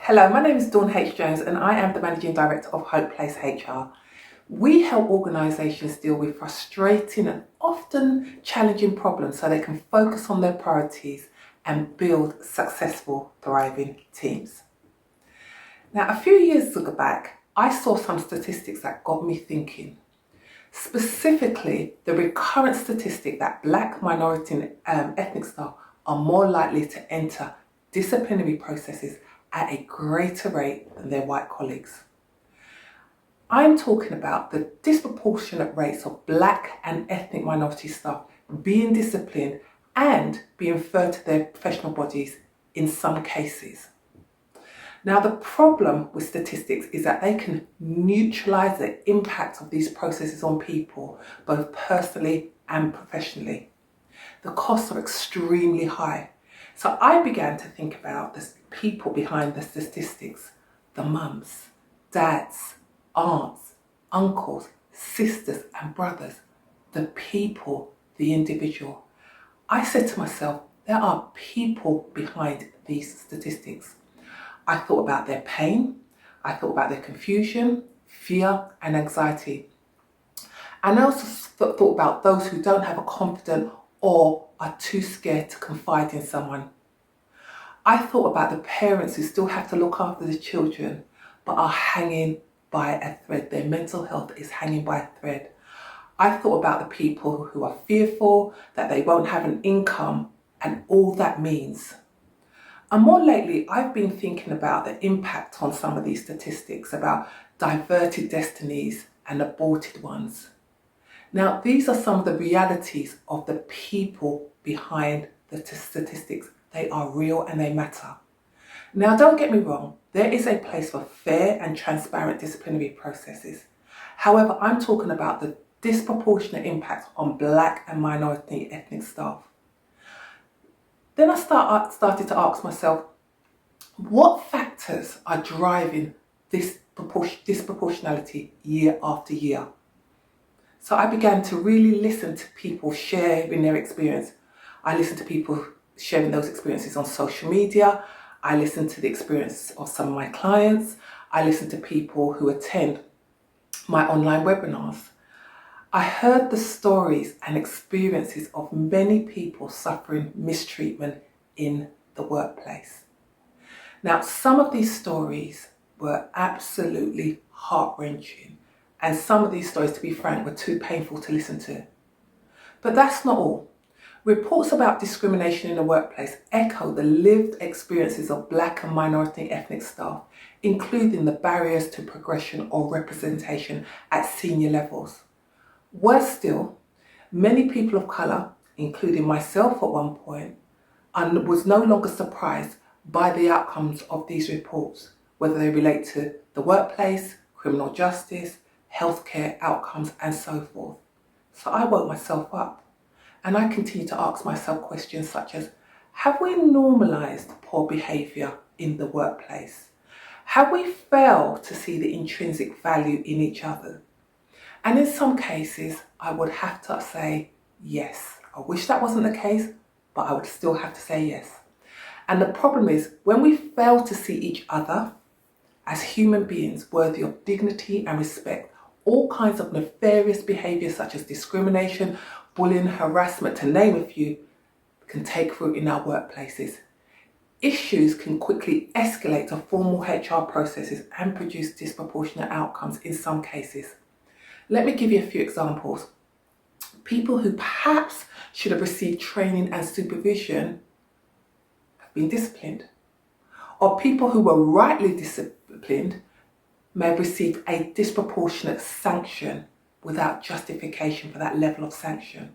Hello, my name is Dawn H. Jones and I am the Managing Director of Hope Place HR. We help organisations deal with frustrating and often challenging problems so they can focus on their priorities and build successful, thriving teams. Now, a few years back, I saw some statistics that got me thinking. Specifically, the recurrent statistic that Black, minority and ethnic staff are more likely to enter disciplinary processes at a greater rate than their white colleagues. I'm talking about the disproportionate rates of Black and ethnic minority staff being disciplined and being referred to their professional bodies in some cases. Now, the problem with statistics is that they can neutralise the impact of these processes on people, both personally and professionally. The costs are extremely high. So I began to think about the people behind the statistics, the mums, dads, aunts, uncles, sisters and brothers, the people, the individual. I said to myself, there are people behind these statistics. I thought about their pain, I thought about their confusion, fear and anxiety. And I also thought about those who don't have a confidence or are too scared to confide in someone. I thought about the parents who still have to look after the children but are hanging by a thread. Their mental health is hanging by a thread. I thought about the people who are fearful that they won't have an income and all that means. And more lately, I've been thinking about the impact on some of these statistics about diverted destinies and aborted ones. Now, these are some of the realities of the people behind the statistics. They are real and they matter. Now, don't get me wrong, there is a place for fair and transparent disciplinary processes. However, I'm talking about the disproportionate impact on Black and minority ethnic staff. Then I started to ask myself, what factors are driving this disproportionality year after year? So I began to really listen to people sharing their experience. I listened to people sharing those experiences on social media. I listened to the experience of some of my clients. I listened to people who attend my online webinars. I heard the stories and experiences of many people suffering mistreatment in the workplace. Now, some of these stories were absolutely heart-wrenching, and some of these stories, to be frank, were too painful to listen to. But that's not all. Reports about discrimination in the workplace echo the lived experiences of Black and minority ethnic staff, including the barriers to progression or representation at senior levels. Worse still, many people of colour, including myself at one point, was no longer surprised by the outcomes of these reports, whether they relate to the workplace, criminal justice, healthcare outcomes and so forth. So I woke myself up and I continue to ask myself questions such as, have we normalised poor behaviour in the workplace? Have we failed to see the intrinsic value in each other? And in some cases, I would have to say yes. I wish that wasn't the case, but I would still have to say yes. And the problem is, when we fail to see each other as human beings worthy of dignity and respect, all kinds of nefarious behaviours such as discrimination, bullying, harassment, to name a few, can take root in our workplaces. Issues can quickly escalate to formal HR processes and produce disproportionate outcomes in some cases. Let me give you a few examples. People who perhaps should have received training and supervision have been disciplined. Or people who were rightly disciplined may have received a disproportionate sanction without justification for that level of sanction.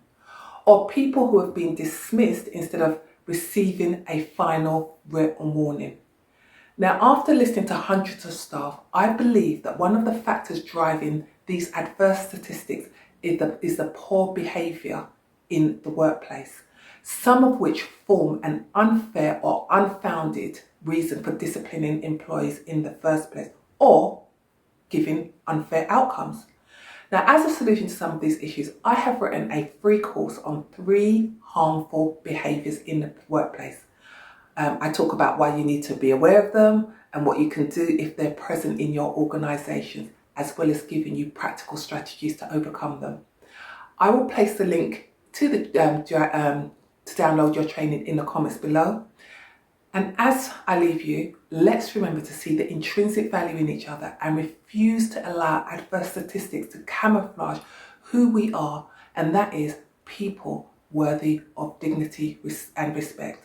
Or people who have been dismissed instead of receiving a final written warning. Now, after listening to hundreds of staff, I believe that one of the factors driving these adverse statistics is the poor behaviour in the workplace, some of which form an unfair or unfounded reason for disciplining employees in the first place or giving unfair outcomes. Now, as a solution to some of these issues, I have written a free course on 3 harmful behaviours in the workplace. I talk about why you need to be aware of them and what you can do if they're present in your organisations, as well as giving you practical strategies to overcome them. I will place the link to to download your training in the comments below. And as I leave you, let's remember to see the intrinsic value in each other and refuse to allow adverse statistics to camouflage who we are, and that is people worthy of dignity and respect.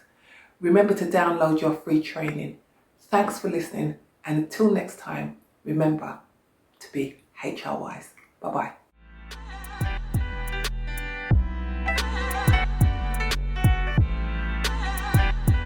Remember to download your free training. Thanks for listening, and until next time, remember to be HR wise. Bye-bye.